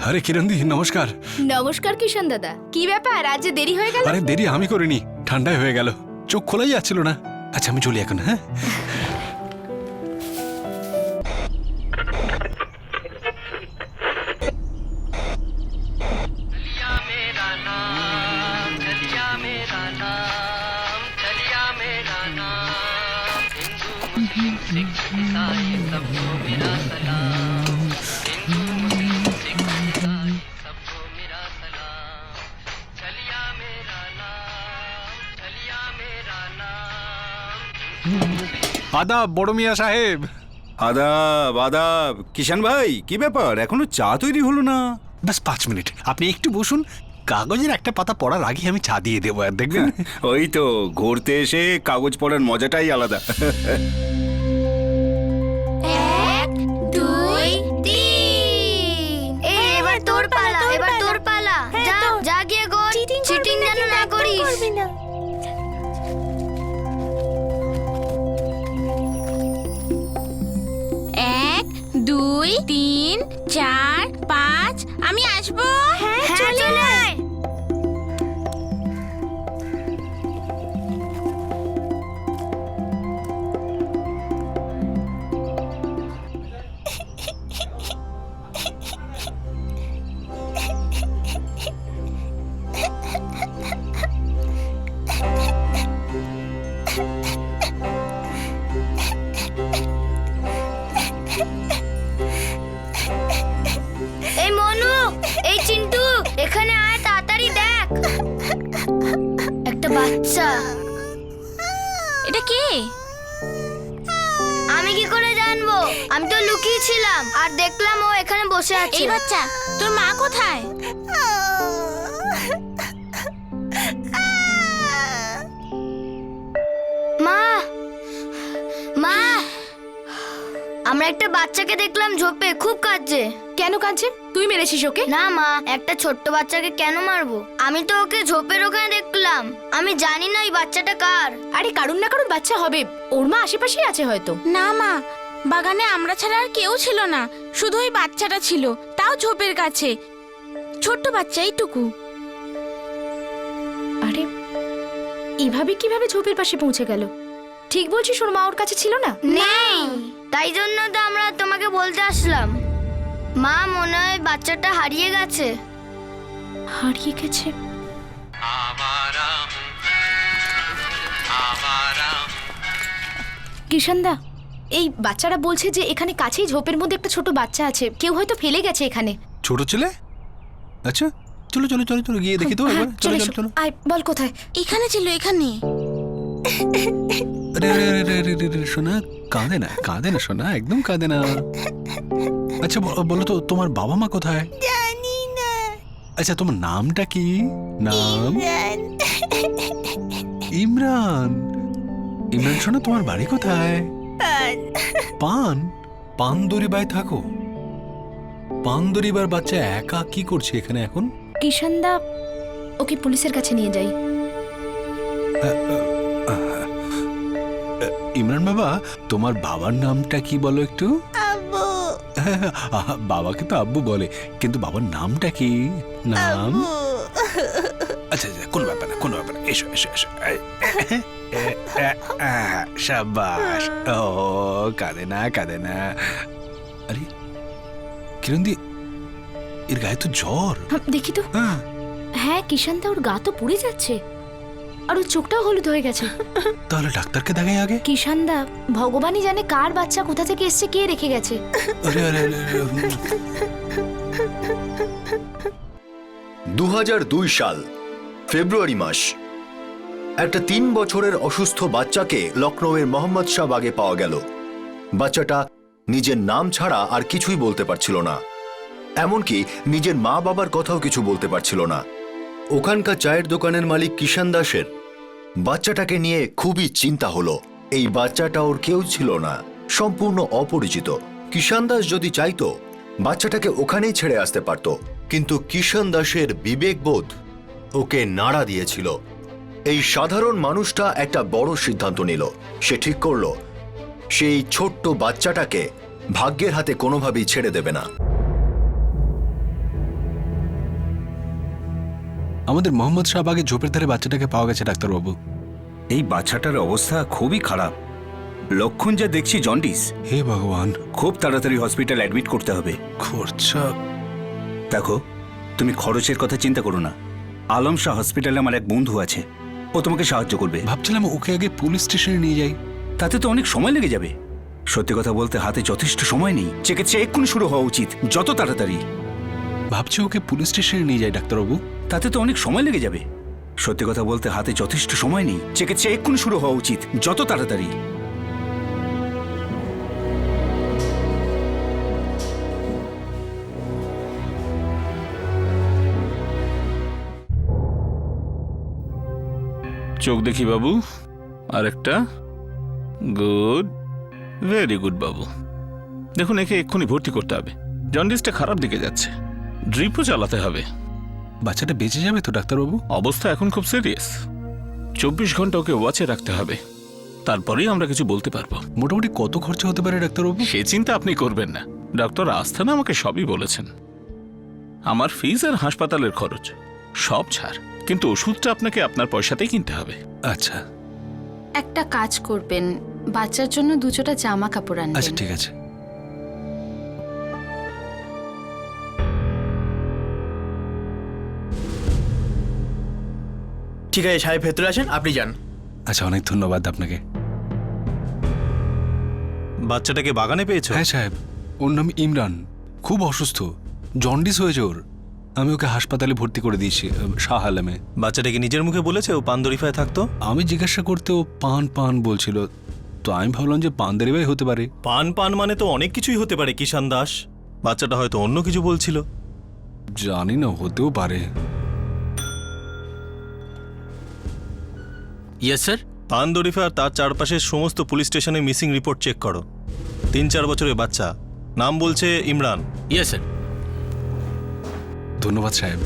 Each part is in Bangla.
আরে কিরণদি নমস্কার। নমস্কার কিষান দাদা, কি ব্যাপার আজ যে দেরি হয়ে গেল? আরে দেরি আমি করিনি, ঠান্ডায় হয়ে গেল, চোখ খোলাই যাচ্ছিল না। আচ্ছা আমি চলি এখন। হ্যাঁ আদাব বড় মিয়া সাহেব। আদাব আদাব। কিষান ভাই, কি ব্যাপার, এখনো চা তৈরি হলো না? ব্যাস 5 মিনিট, আপনি একটু বসুন, কাগজের একটা পাতা পড়ার আগে আমি চা দিয়ে দেবো। আর দেখবেন ওই তো, ঘুরতে এসে কাগজ পড়ার মজাটাই আলাদা। 1 2 3 এবার তোর পালা, এবার তোর পালা। যা যা গিয়ে গোল, চিটিং যেন না করিস। 1 2 3 4 5 আমি আসবো। হ্যাঁ চলে আয়। এই মনু, এই চিন্টু, এখানে আয়, তাড়াতাড়ি দেখ, একটা বাচ্চা। এটা কে? আমি কি করে জানবো? আমি তো লুকিয়ে ছিলাম আর দেখলাম ও এখানে বসে আছে। এই বাচ্চা, তোর মা কোথায়? মা, মা, আমরা একটা বাচ্চাকে দেখলাম ঝোপে, খুব কাঁদছে। কেন কাঁদছে? তুই মেরেছিস ওকে? না মা, একটা ছোট্ট বাচ্চাকে কেন মারবো? আমি তো ওকে ঝোপের ওখানে দেখলাম, আমি জানি না ওই বাচ্চাটা কার। আরে কারুর না কারুর বাচ্চা হবে, ওর মা আশেপাশেই আছে হয়তো। না মা, বাগানে আমরা ছাড়া আর কেউ ছিল না, শুধু ওই বাচ্চাটা ছিল, তাও ঝোপের কাছে, ছোট্ট বাচ্চা এইটুকু। আরে এভাবে কিভাবে ঝোপের পাশে পৌঁছে গেল? ঠিক বলছিস, ওর মা ওর কাছে ছিল না? নেই, তাই জন্য তো আমরা তোমাকে বলতে আসলাম। মা, মনে হয় বাচ্চাটা হারিয়ে গেছে। হারিয়ে গেছে? কিষানদা, এই বাচ্চারা বলছে যে এখানে কাছেই ঝোপের মধ্যে একটা ছোট বাচ্চা আছে, কেউ হয়তো ফেলে গেছে এখানে। ছোট ছেলে? আচ্ছা চলো চলো চলো চলো গিয়ে দেখি তো একবার। চলো চলো চলো। আয়, বল কোথায়? এখানে ছিল, এখানে। আরে আরে আরে আরে আরে সোনা, কাঁদে না কাঁদে না সোনা, একদম কাঁদে না। আচ্ছা বলো তো, তোমার বাবা মা কোথায়? জানি না। আচ্ছা তোমার নামটা কি? নাম ইমরান। ইমরান সোনা, তোমার বাড়ি কোথায়? পান পানদরিবায় থাকো? পানদরিবার বাচ্চা একা কি করছে এখানে এখন? কিষানদা, ওকে পুলিশের কাছে নিয়ে যাই। ইমরান বাবা, তোমার বাবার নামটা কি বলো একটু? আব্বু। বাবাকে তো আব্বু বলে, কিন্তু বাবার নামটা কি? নাম? আচ্ছা আচ্ছা, কোনো ব্যাপার না কোনো ব্যাপার না, এসো এসো এসো। শাবাশ। ও কাঁদে না কাঁদে না। আরে কিরণদি, এর গায়ে তো জ্বর। দেখি তো। হ্যাঁ কিষানদা, ওর গা তো পুড়ে যাচ্ছে আর ওর চোখটাও হলুদ হয়ে গেছে। তাহলে ডাক্তারকে দেখাই আগে। কিষানদা, ভগবানই জানে কার বাচ্চা কোথা থেকে এসছে, কে রেখে গেছে। আরে আরে 2002 সাল ফেব্রুয়ারি মাস, একটা 3 বছরের অসুস্থ বাচ্চাকে লখনৌয়ের মোহাম্মদ শাহ বাগে পাওয়া গেল। বাচ্চাটা নিজের নাম ছাড়া আর কিছুই বলতে পারছিল না, এমনকি নিজের মা বাবার কথাও কিছু বলতে পারছিল না। ওখানকার চায়ের দোকানের মালিক কিষান দাসের বাচ্চাটাকে নিয়ে খুবই চিন্তা হলো। এই বাচ্চাটা ওর কেউ ছিল না, সম্পূর্ণ অপরিচিত। কিষান দাস যদি চাইতো বাচ্চাটাকে ওখানেই ছেড়ে আসতে পারত, কিন্তু কিষান দাসের বিবেকবোধ ওকে নাড়া দিয়েছিল। এই সাধারণ মানুষটা একটা বড় সিদ্ধান্ত নিল। সে ঠিক করলো সেই ছোট্ট বাচ্চাটাকে ভাগ্যের হাতে কোনোভাবেই ছেড়ে দেবে না। আমাদের মোহাম্মদ শাহবাগে ঝোপের ধারে বাচ্চাটাকে পাওয়া গেছে ডাক্তারবাবু। এই বাচ্চাটার অবস্থা খুবই খারাপ, লক্ষণ যা দেখছি জন্ডিস। হে ভগবান, খুব তাড়াতাড়ি হসপিটাল অ্যাডমিট করতে হবে। খরচা। দেখো, তুমি খরচের কথা চিন্তা করো না। আলম শাহ হসপিটালে আমার এক বন্ধু আছে, ও তোমাকে সাহায্য করবে। ভাবছিলাম ওকে আগে পুলিশ স্টেশনে নিয়ে যাই। তাতে তো অনেক সময় লেগে যাবে। সত্যি কথা বলতে হাতে যথেষ্ট সময় নেই। চিকিৎসা এক্ষুনি শুরু হওয়া উচিত, যত তাড়াতাড়ি। ভাবছি ওকে পুলিশ স্টেশনে নিয়ে যাই ডাক্তারবাবু। তাতে তো অনেক সময় লেগে যাবে। সত্যি কথা বলতে হাতে যথেষ্ট সময় নেই। চিকিৎসা এক্ষুনি শুরু হওয়া উচিত, যত তাড়াতাড়ি। চোখ দেখি বাবু, আরেকটা। গুড, ভেরি গুড বাবু। দেখুন, একে এক্ষুনি ভর্তি করতে হবে। জন্ডিসটা খারাপ দিকে যাচ্ছে, ড্রিপও চালাতে হবে। বাচ্চাটা বেঁচে যাবে তো ডাক্তারবাবু? অবস্থা এখন খুব সিরিয়াস, 24 ঘন্টা ওকে ওয়াচে রাখতে হবে, তারপরেই আমরা কিছু বলতে পারবো। মোটামুটি কত খরচা হতে পারে ডাক্তারবাবু? সে চিন্তা আপনি করবেন না। ডক্টর আস্থানা আমাকে সবই বলেছেন। আমার ফিস আর হাসপাতালের খরচ সব ছাড়, কিন্তু ওষুধটা আপনাকে আপনার পয়সাতেই কিনতে হবে। আচ্ছা একটা কাজ করবেন, বাচ্চার জন্য দুজোটা জামা কাপড় আচ্ছা, আনবেন। ঠিক আছে। ঠিক আছে সাহেব, ভেতরে আসেন, আপনি যান। আচ্ছা, অনেক ধন্যবাদ আপনাকে। বাচ্চাটাকে বাগানে পেয়েছো? হ্যাঁ সাহেব, ওর নাম ইমরান, খুব অসুস্থ, জন্ডিস হয়েছে ওর। আমি ওকে হাসপাতালে ভর্তি করে দিয়েছি, শাহ আলমে। বাচ্চাটাকে নিজের মুখে বলেছে ও পান্দরিফায় থাকতো? আমি জিজ্ঞাসা করতে ও পান পান বলছিল, তো আমি ভাবলাম যে পান্দারিবাই হতে পারে। পান পান মানে তো অনেক কিছুই হতে পারে কিষান দাস। বাচ্চাটা হয়তো অন্য কিছু বলছিল। জানি না, হতেও পারে। Yes sir. পান্দরিফা আর তার চারপাশের সমস্ত পুলিশ স্টেশনে মিসিং রিপোর্ট চেক করো। 3-4 বছরের বাচ্চা, নাম বলছে ইমরান। Yes sir. ধন্যবাদ সাহেব।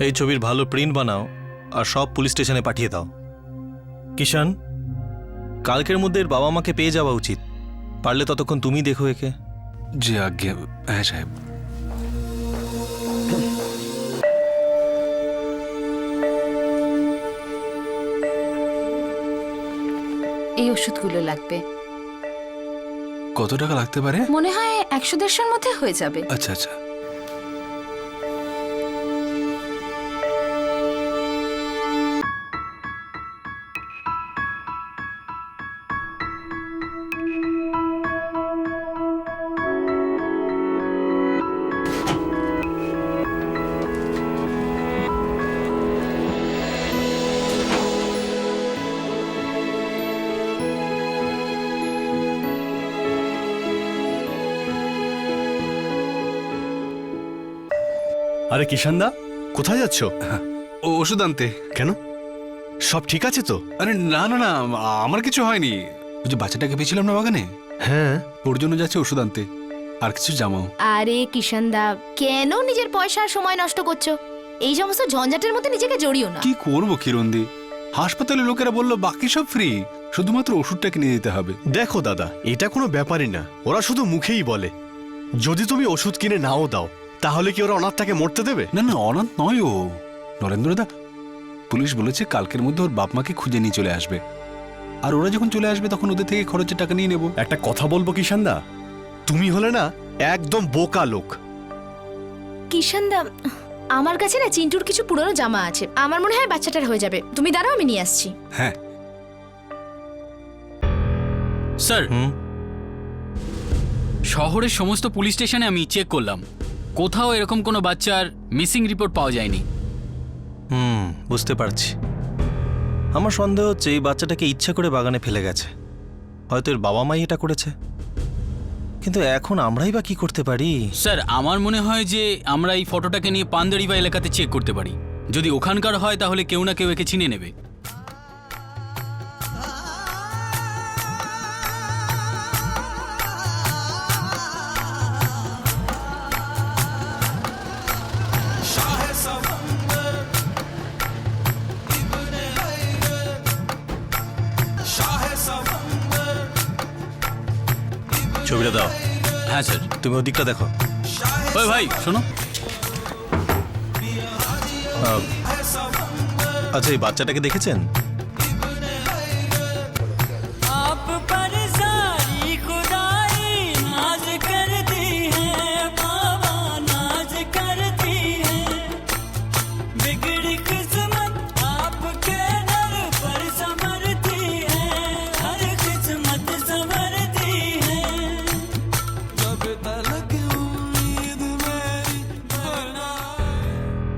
এই ছবির ভালো প্রিন্ট বানাও আর সব পুলিশ স্টেশনে পাঠিয়ে দাও। কিষান, কালকের মধ্যে এর বাবা মাকে পেয়ে যাওয়া উচিত। পারলে ততক্ষণ তুমি দেখো একে। জি আজ্ঞে। হ্যাঁ সাহেব। এই ওষুধগুলো লাগবে। কত টাকা লাগতে পারে? মনে হয় 100-150-র মধ্যে হয়ে যাবে। আচ্ছা আচ্ছা। আরে কিষানদা, কোথায় যাচ্ছ? ও ওষুধ আনতে। কেন, সব ঠিক আছে তো? আরে না না না, আমার কিছু হয়নি। ওই যে বাচ্চাটাকে পেয়েছিলাম না বাগানে, হ্যাঁ, ওর জন্য যাচ্ছে ওষুধ আনতে, আর কিছু জামাও। আরে কিষান দা, কেন নিজের পয়সা আর সময় নষ্ট করছো? এই সমস্ত ঝঞ্ঝাটের মধ্যে নিজেকে জড়িও না। কি করবো কিরণদি, হাসপাতালে লোকেরা বললো বাকি সব ফ্রি, শুধুমাত্র ওষুধটা কিনে দিতে হবে। দেখো দাদা, এটা কোনো ব্যাপারই না। ওরা শুধু মুখেই বলে। যদি তুমি ওষুধ কিনে নাও দাও, তাহলে কি ওরা অনাথটাকে মরতে দেবে? না না, অনাথ নয় ও, নরেন্দ্রদা। পুলিশ বলেছে কালকের মধ্যে ওর বাপ মাকে খুঁজে নিয়ে চলে আসবে, আর ওরা যখন চলে আসবে তখন ওদের থেকে খরচের টাকা নিয়ে নেব। একটা কথা বলবো কিষানদা, তুমি হলে না একদম বোকা লোক। কিষান দা, আমার কাছে না চিন্টুর কিছু পুরনো জামা আছে, আমার মনে হয় বাচ্চাটার হয়ে যাবে। তুমি দাঁড়াও, আমি নিয়ে আসছি। হ্যাঁ স্যার, শহরের সমস্ত পুলিশ স্টেশনে আমি চেক করলাম, কোথাও এরকম কোনো বাচ্চার মিসিং রিপোর্ট পাওয়া যায়নি। বুঝতে পারছি। আমার সন্দেহ হচ্ছে এই বাচ্চাটাকে ইচ্ছা করে বাগানে ফেলে গেছে। হয়তো এর বাবা মাই এটা করেছে, কিন্তু এখন আমরাই বা কি করতে পারি? স্যার, আমার মনে হয় যে আমরা এই ফটোটাকে নিয়ে পান্দারিবা এলাকাতে চেক করতে পারি। যদি ওখানকার হয় তাহলে কেউ না কেউ একে চিনে নেবে। ছবিটা দাও। হ্যাঁ স্যার। তুমি ওদিকটা দেখো। ওই ভাই শোনো, আচ্ছা এই বাচ্চাটাকে দেখেছেন?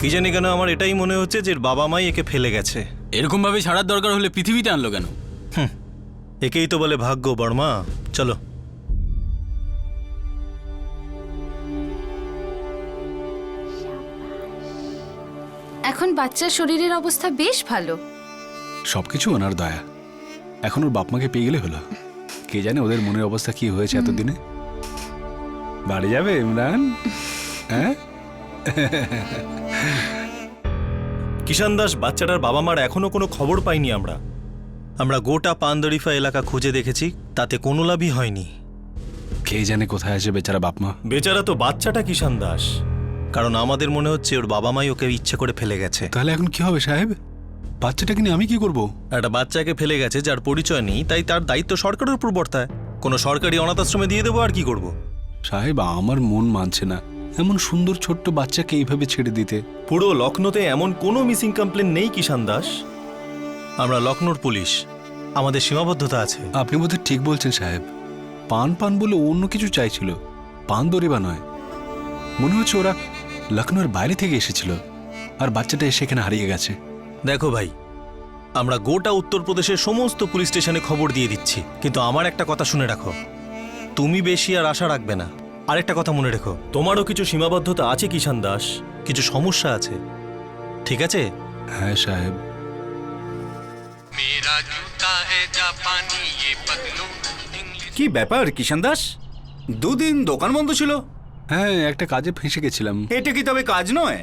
কি জানি কেন আমার এটাই মনে হচ্ছে যে এর বাবা মাই একে ফেলে গেছে। এরকম ভাবে ছাড়ার দরকার হলে পৃথিবীতে আনলো কেন? একেই তো বলে ভাগ্য বর্মা। চলো। এখন বাচ্চার শরীরের অবস্থা বেশ ভালো। সবকিছু ওনার দয়া। এখন ওর বাপ মাকে পেয়ে গেলে হলো। কে জানে ওদের মনের অবস্থা কি হয়েছে এতদিনে। বাড়ি যাবে ইমরান? হ্যাঁ, কিষান দাস বাচ্চাটার বাবা মার এখনো কোনো খবর পাইনি আমরা। আমরা গোটা পানদরিফা এলাকা খুঁজে দেখেছি, তাতে কোনো লাভই হয়নি। কে জানে কোথায় আছে বেচারা বাপ মা। বেচারা তো বাচ্চাটা কিষান দাস, কারণ আমাদের মনে হচ্ছে ওর বাবা মাই ওকে ইচ্ছে করে ফেলে গেছে। তাহলে এখন কি হবে সাহেব? বাচ্চাটাকে নিয়ে আমি কি করব? একটা বাচ্চাকে ফেলে গেছে যার পরিচয় নেই, তাই তার দায়িত্ব সরকারের উপর বর্তায়। কোনো সরকারি অনাথ আশ্রমে দিয়ে দেবো আর কি করব? সাহেব আমার মন মানছে না এমন সুন্দর ছোট্ট বাচ্চাকে এইভাবে ছেড়ে দিতে। পুরো লখনৌতে এমন কোনো মিসিং কমপ্লেন নেই কিষান দাস। আমরা লখনৌর পুলিশ, আমাদের সীমাবদ্ধতা আছে। আপনি বোধহয় ঠিক বলছেন সাহেব। পান পান বলে অন্য কিছু চাইছিল, পান দরিবা নয়। মনে হচ্ছে ওরা লখনৌর বাইরে থেকে এসেছিল আর বাচ্চাটা এসে এখানে হারিয়ে গেছে। দেখো ভাই, আমরা গোটা উত্তরপ্রদেশের সমস্ত পুলিশ স্টেশনে খবর দিয়ে দিচ্ছি, কিন্তু আমার একটা কথা শুনে রাখো, তুমি বেশি আর আশা রাখবে না। আরেকটা কথা মনে রেখো, তোমারও কিছু সীমাবদ্ধতা আছে কিষান দাস, কিছু সমস্যা আছে, ঠিক আছে? হ্যাঁ সাহেব। কি ব্যাপার কিষান দাস, দুদিন দোকান বন্ধ ছিল? হ্যাঁ, একটা কাজে ফেঁসে গেছিলাম। এটা কি তবে কাজ নয়?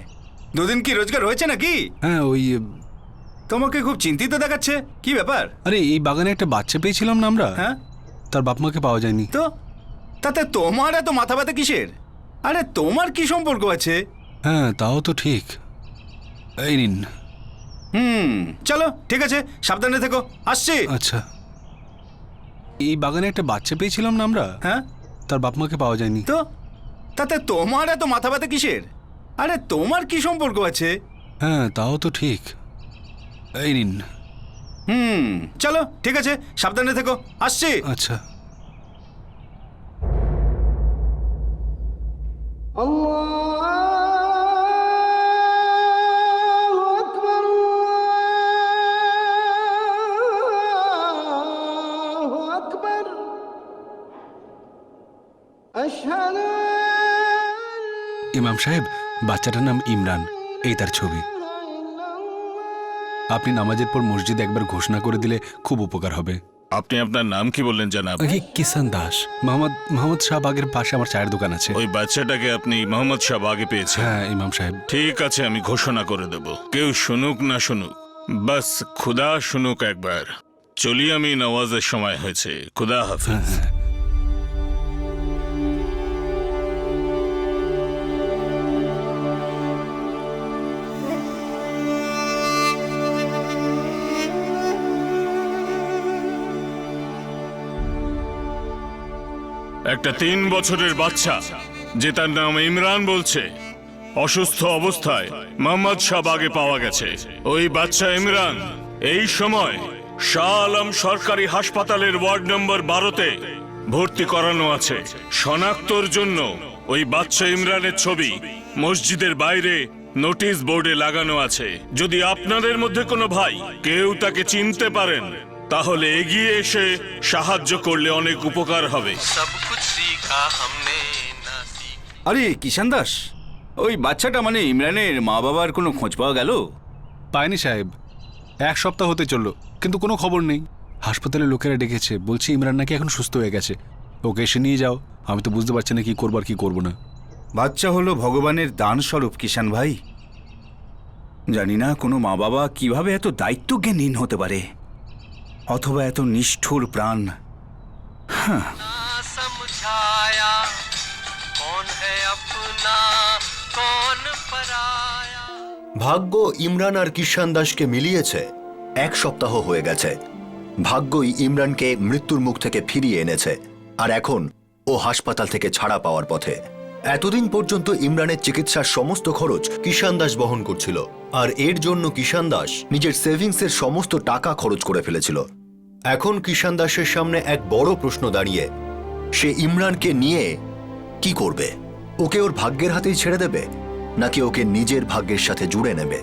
দুদিন কি রোজগার হয়েছে নাকি? হ্যাঁ, ওই তোমাকে খুব চিন্তিত দেখাচ্ছে, কি ব্যাপার? আরে এই বাগানে একটা বাচ্চা পেয়েছিলাম না আমরা। হ্যাঁ, তার বাপ মাকে পাওয়া যায়নি। তো তাতে তোমার এত মাথা ব্যথা কিসের? আরে তোমার কি সম্পর্ক আছে? হ্যাঁ, তাও তো ঠিক। এই নিন। চলো ঠিক আছে, সাবধানে থেকো, আসছি। আচ্ছা, এই বাগানে একটা বাচ্চা পেয়েছিলাম না আমরা। হ্যাঁ, তার বাপ মাকে পাওয়া যায়নি। তো তাতে তোমার এত মাথা ব্যথা কিসের? আরে তোমার কি সম্পর্ক আছে? হ্যাঁ, তাও তো ঠিক। এই নিন। চলো ঠিক আছে, সাবধানে থেকো, আসছি। আচ্ছা। ইমাম সাহেব, বাচ্চাটার নাম ইমরান, এই তার ছবি। আপনি নামাজের পর মসজিদে একবার ঘোষণা করে দিলে খুব উপকার হবে। আপনি আপনার নাম কি বললেন জানাব? কিষান দাস। মোহাম্মদ শাহবাগের পাশে আমার চায়ের দোকান আছে। ওই বাচ্চাটাকে আপনি মোহাম্মদ শাহবাগে পেয়েছেন? হ্যাঁ ইমাম সাহেব। ঠিক আছে, আমি ঘোষণা করে দেব, কেউ শুনুক না শুনুক, বাস খুদা শুনুক একবার। চলি, আমি নওয়াজের সময় হয়েছে। খুদা হাফিজ। একটা 3 বছরের বাচ্চা, যে তার নাম ইমরান বলছে, অসুস্থ অবস্থায় মোহাম্মদ শাহবাগে পাওয়া গেছে। ওই বাচ্চা ইমরান এই সময় শাহ আলম সরকারি হাসপাতালের ওয়ার্ড নম্বর 12-তে ভর্তি করানো আছে। শনাক্তর জন্য ওই বাচ্চা ইমরানের ছবি মসজিদের বাইরে নোটিশ বোর্ডে লাগানো আছে। যদি আপনাদের মধ্যে কোনো ভাই কেউ তাকে চিনতে পারেন, তাহলে এগিয়ে এসে সাহায্য করলে অনেক উপকার হবে। আরে কিষান দাস, ওই বাচ্চাটা মানে ইমরানের মা বাবার কোনো খোঁজ পাওয়া গেল? পায়নি সাহেব, 1 সপ্তাহ হতে চললো, কিন্তু কোনো খবর নেই। হাসপাতালে লোকেরা ডেকেছে, বলছে ইমরান নাকি এখন সুস্থ হয়ে গেছে, ওকে এসে নিয়ে যাও। আমি তো বুঝতে পারছি না কি করবো আর কি করবো না। বাচ্চা হলো ভগবানের দান স্বরূপ কিষান ভাই। জানি না কোনো মা বাবা কিভাবে এত দায়িত্বজ্ঞানহীন হতে পারে, অথবা এত নিষ্ঠুর প্রাণ। ভাগ্য ইমরান আর কিষান দাসকে মিলিয়েছে। 1 সপ্তাহ হয়ে গেছে। ভাগ্যই ইমরানকে মৃত্যুর মুখ থেকে ফিরিয়ে এনেছে, আর এখন ও হাসপাতাল থেকে ছাড়া পাওয়ার পথে। এতদিন পর্যন্ত ইমরানের চিকিৎসার সমস্ত খরচ কিষান দাস বহন করছিল, আর এর জন্য কিষান দাস নিজের সেভিংসের সমস্ত টাকা খরচ করে ফেলেছিল। এখন কিষান দাসের সামনে এক বড় প্রশ্ন দাঁড়িয়ে, সে ইমরানকে নিয়ে কি করবে? ওকে ওর ভাগ্যের হাতেই ছেড়ে দেবে, নাকি ওকে নিজের ভাগ্যের সাথে জুড়ে নেবে?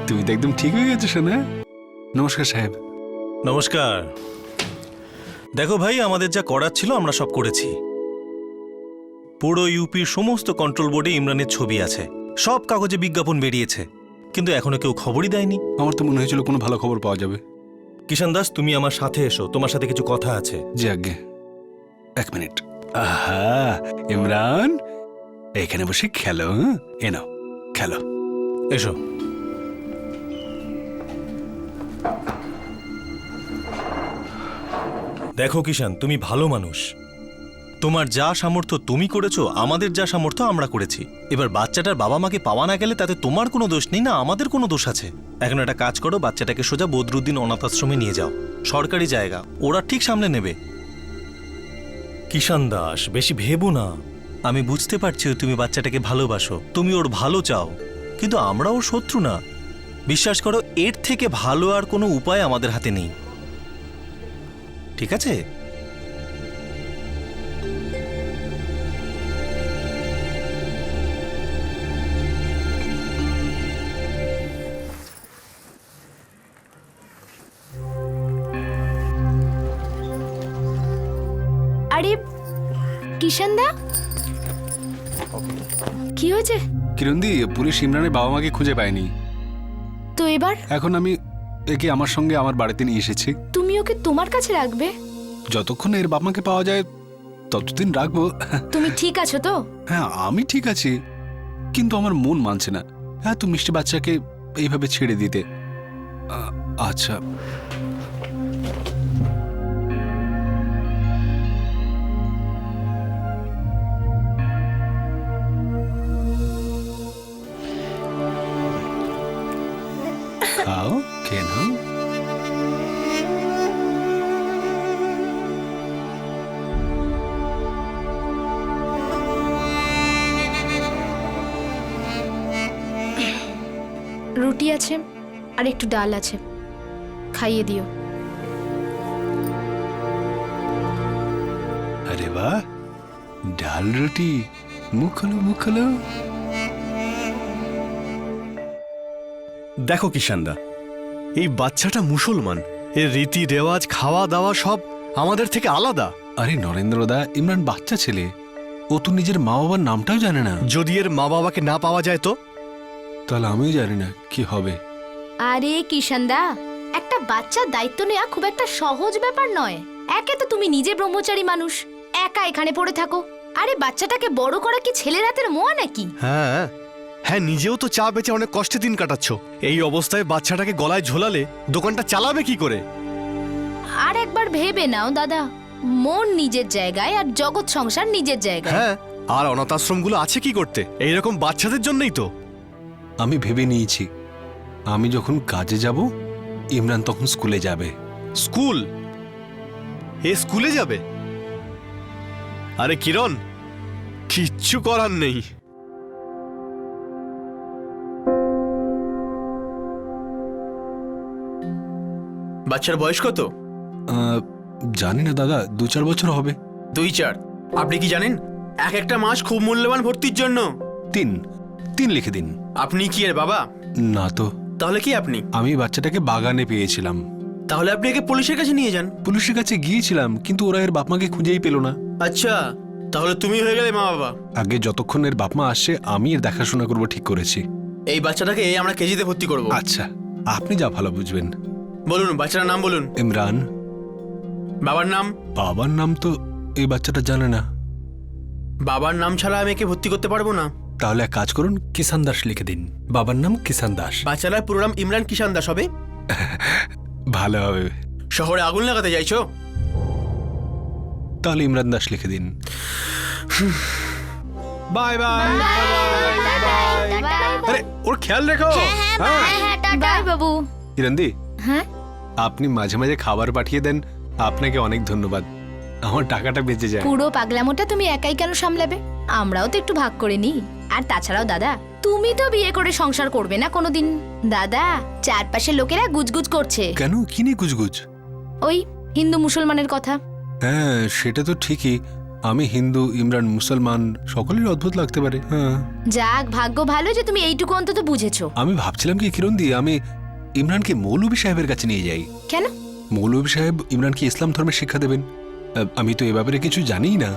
তুমি তো একদম ঠিক হয়ে গেছো শোনা। নমস্কার সাহেব। নমস্কার। দেখো ভাই, আমাদের যা করার ছিল আমরা সব করেছি। পুরো ইউপির সমস্ত কন্ট্রোল বোর্ডে ইমরানের ছবি আছে, সব কাগজে বিজ্ঞাপন বেরিয়েছে, কিন্তু এখনো কেউ খবরই দেয়নি। আমার তো মনে হয়েছিল কোনো ভালো খবর পাওয়া যাবে। কিষান দাস, তুমি আমার সাথে এসো, তোমার সাথে কিছু কথা আছে। জি আজ্ঞে। 1 মিনিট। আহা, ইমরান এখানে বসে খেলো। এ নাও, খেলো। এসো। দেখো কিষান, তুমি ভালো মানুষ, তোমার যা সামর্থ্য তুমি করেছো, আমাদের যা সামর্থ্য আমরা করেছি। এবার বাচ্চাটার বাবা মাকে পাওয়া না গেলে তাতে তোমার কোনো দোষ নেই, না আমাদের কোনো দোষ আছে। এখন একটা কাজ করো, বাচ্চাটাকে সোজা বদরুদ্দিন অনাথ আশ্রমে নিয়ে যাও, সরকারি জায়গা, ওরা ঠিক সামলে নেবে। কিষান দাস, বেশি ভেবো না। আমি বুঝতে পারছি তুমি বাচ্চাটাকে ভালোবাসো, তুমি ওর ভালো চাও, কিন্তু আমরা ওর শত্রু না। বিশ্বাস করো, এর থেকে ভালো আর কোনো উপায় আমাদের হাতে নেই, ঠিক আছে? আরে কিষান দা, কি হয়েছে? কিরণদি, পুলিশ ইমরানের বাবা মাকে খুঁজে পায়নি। তো এবার এখন আমি একে আমার সঙ্গে আমার বাড়িতে নিয়ে এসেছি। তুমি ওকে তোমার কাছে রাখবে? যতক্ষণ এর বাবা মাকে পাওয়া যায় ততদিন রাখবো। তুমি ঠিক আছো তো? হ্যাঁ, আমি ঠিক আছি, কিন্তু আমার মন মানছে না এত মিষ্টি বাচ্চাকে এইভাবে ছেড়ে দিতে। আচ্ছা, খাও, খেয়ে নাও। রুটি আছে আর একটু ডাল আছে, খাইয়ে দিও। আরে বাহ, ডাল রুটি, মুখ খোলো, মুখ খোলো। দেখো কিষানদা, এই বাচ্চাটা মুসলমান, এর রীতি রেওয়াজ খাওয়া দাওয়া সব আমাদের থেকে আলাদা। আরে নরেন্দ্রদা, ইমরান বাচ্চা ছেলে, ও তো নিজের মা বাবার নামটাও জানে না। যদি এর মা বাবাকে না পাওয়া যায় তো? তাহলে আমিও জানি না কি হবে। আরে কিষান দা, একটা বাচ্চার দায়িত্ব নেওয়া খুব একটা সহজ ব্যাপার নয়। একে তো তুমি নিজে ব্রহ্মচারী মানুষ, একা এখানে পড়ে থাকো। আরে বাচ্চাটাকে বড় করা কি ছেলের হাতের মোয়া নাকি? হ্যাঁ হ্যাঁ, নিজেও তো চা বেচে অনেক কষ্টে দিন কাটাচ্ছ। এই অবস্থায় বাচ্চাটাকে গলায় ঝোলালে দোকানটা চালাবে কি করে? আর একবার ভেবে নাও দাদা, মন নিজের জায়গায় আর জগৎ সংসার নিজের জায়গায়। হ্যাঁ, আর অনাথ আশ্রমগুলো আছে কি করতে? এইরকম বাচ্চাদের জন্যই তো। আমি ভেবে নিয়েছি, আমি যখন কাজে যাব ইমরান তখন স্কুলে যাবে। স্কুল? এ স্কুলে যাবে? আরে কিরণ, কিচ্ছু করার নেই। বাচ্চার বয়স কত? জানি না দাদা, 2-4 বছর হবে। 2-4? আপনি কি জানেন এক একটা মাস খুব মূল্যবান ভর্তির জন্য? 3 লিখে দিন। আপনি কি এর বাবা? না তো। তাহলে কি আপনি? আমি বাচ্চাটাকে বাগানে পেয়েছিলাম। তাহলে আপনি একে পুলিশের কাছে নিয়ে যান। পুলিশের কাছে গিয়েছিলাম, কিন্তু ওরা এর বাপমাকে খুঁজেই পেল না। আচ্ছা, তাহলে তুমি হয়ে গেলে মা বাবা। আগে যতক্ষণ এর বাপমা আসছে আমি এর দেখাশোনা করবো, ঠিক করেছি। এই বাচ্চাটাকে আমরা কেজিতে ভর্তি করব। আচ্ছা, আপনি যা ভালো বুঝবেন। বলুন, বাচ্চাটার নাম বলুন। ইমরান। বাবার নাম? বাবার নাম তো এই বাচ্চাটা জানে না। বাবার নাম ছাড়া আমি একে ভর্তি করতে পারবো না। তাহলে এক কাজ করুন, কিষান দাস লিখে দিন। বাবার নাম কিষান দাস। বাচ্চাটার পুরো নাম ইমরান কিষান দাস হবে? ভালো হবে। শহরে আগুন লাগাতে চাইছো? তাহলে ইমরান দাস লিখে দিন। Bye bye. আরে ওর খেয়াল রেখো। বাই বাবু। কিরণদি, হ্যাঁ আপনি মাঝে মাঝে খাবার পাঠিয়ে দেন, আপনাকে অনেক ধন্যবাদ। আমার টাকাটা বেঁচে যায়। পুরো পাগলামোটা তুমি একাই কেন সামলাবে? আমরাও তো একটু ভাগ করে নিই। আর তাছাড়াও দাদা, তুমি তো বিয়ে করে সংসার করবে না কোনোদিন। দাদা, চারপাশের লোকেরা গুজগুজ করছে। কেন, কি নিয়ে গুজগুজ? ওই হিন্দু মুসলমানের কথা। হ্যাঁ সেটা তো ঠিকই। আমি হিন্দু, ইমরান মুসলমান, সকলের অদ্ভুত লাগতে পারে। হ্যাঁ যাক, ভাগ্য ভালো যে তুমি এইটুকু অন্তত বুঝেছো। আমি ভাবছিলাম কি কিরণদি, আমি ইমরানকে মৌলভী সাহেবের কাছে নিয়ে যাই। কেন? মৌলভী সাহেব ইমরানকে ইসলাম ধর্মের শিক্ষা দেবেন। আমি তো এ ব্যাপারে কিছু জানিই না।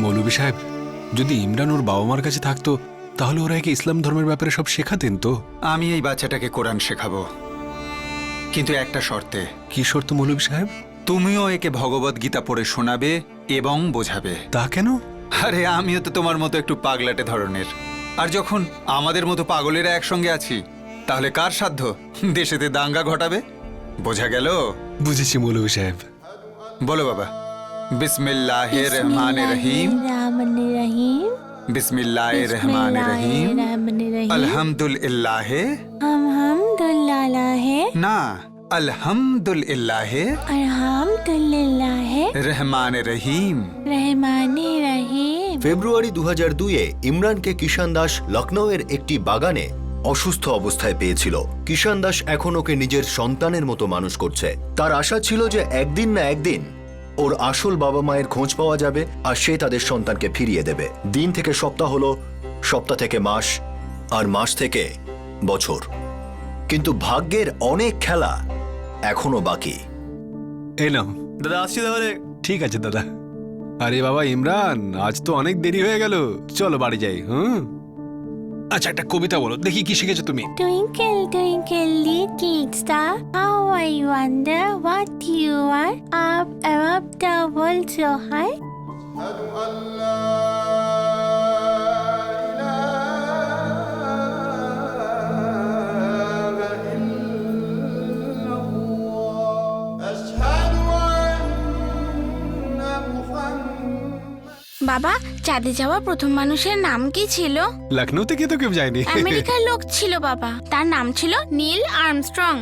মৌলভী সাহেব, যদি ইমরান ওর বাবা মার কাছে থাকতো তাহলে ওরা একে ইসলাম ধর্মের ব্যাপারে সব শেখাতেন তো। আমি এই বাচ্চাটাকে কোরআন শেখাবো, কিন্তু একটা শর্তে। কি শর্ত মৌলভী সাহেব? তুমিও একে ভগবত গীতা পড়ে শোনাবে এবং বোঝাবে। তা কেন? আরে আমিও তো তোমার মতো একটু পাগলাটে ধরনের। আর যখন আমাদের মতো পাগলেরা একসঙ্গে আছি, তাহলে কার সাধ্য দেশেতে দাঙ্গা ঘটাবে? বোঝা গেল? বুঝেছি মৌলভী সাহেব। বলো বাবা। বিসমিল্লাহির রহমানির রহিম। বিসমিল্লাহির রহমানির রহিম। আলহামদুলিল্লাহ। না, আলহামদুলিল্লাহ রহমানির রহিম। ফেব্রুয়ারি 2002-এ ইমরানকে কিষান দাস লখনৌয়ের একটি বাগানে অসুস্থ অবস্থায় পেয়েছিল। কিষান দাস এখন ওকে নিজের সন্তানের মতো মানুষ করছে। তার আশা ছিল যে একদিন না একদিন ওর আসল বাবা মায়ের খোঁজ পাওয়া যাবে আর সে তাদের সন্তানকে ফিরিয়ে দেবে। দিন থেকে সপ্তাহ হলো, সপ্তাহ থেকে মাস, আর মাস থেকে বছর। কিন্তু ভাগ্যের অনেক খেলা এখনো বাকি। এই নাও দাদা, আসছি তাহলে। ঠিক আছে দাদা। আরে বাবা ইমরান, আজ তো অনেক দেরি হয়ে গেল, চলো বাড়ি যাই। আচ্ছা একটা কবিতা বলো দেখি, কি শিখেছো তুমি? Twinkle, twinkle, little star, how I wonder what you are, up above the world so high. বাবা, চাঁদে যাওয়া প্রথম মানুষের নাম কি ছিল? লখনৌ থেকে তো কেউ যায়নি। আমেরিকার লোক ছিল বাবা, তার নাম ছিল নীল আর্মস্ট্রং।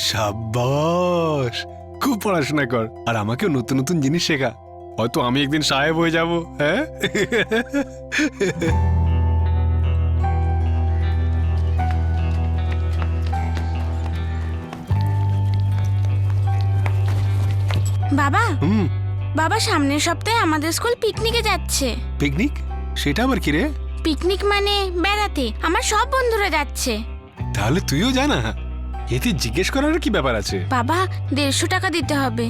সাবাস, খুব পড়াশোনা কর আর আমাকেও নতুন নতুন জিনিস শেখা। হয়তো আমি একদিন সাহেব হয়ে যাব। হ্যাঁ বাবা, বাবা সামনের সপ্তাহে আমাদের স্কুল পিকনিকে যাচ্ছে। পিকনিক? সেটা আবার কি রে? পিকনিক মানে বেড়াতে। আমার সব বন্ধুরা যাচ্ছে। তাহলে তুইও জানা? এতে জিজ্ঞেস করার কি ব্যাপার আছে? বাবা, 150 টাকা দিতে হবে।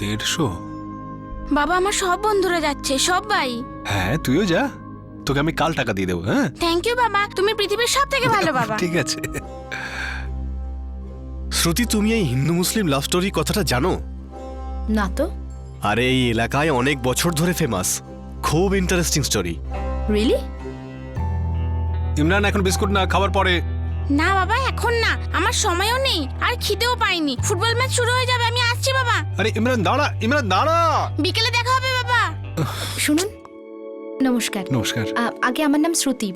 150? বাবা, আমার সব বন্ধুরা যাচ্ছে, সবাই। হ্যাঁ তুইও যা, তোকে আমি কাল টাকা দিয়ে দেবো। হ্যাঁ থ্যাংক ইউ বাবা, তুমি পৃথিবীর সব থেকে ভালো বাবা। ঠিক আছে। শ্রুতি, তুমি এই হিন্দু মুসলিম লাভ স্টোরি কথাটা জানো? না তো। আরে এই এলাকায় অনেক বছর ধরে ফেমাস, খুব ইন্টারেস্টিং স্টোরি। রিয়েলি? ইমরান, এখন বিস্কুট না, খাবার পরে। না বাবা, এখন না, আমার সময়ও নেই আর খিদেও পাইনি। ফুটবল ম্যাচ শুরু হয়ে যাবে, আমি আসছি বাবা। আরে ইমরান দাঁড়া, ইমরান দাঁড়া। বিকেলে দেখা হবে বাবা। শুনুন, নমস্কার। নমস্কার। আগে আমার নাম শ্রুতি,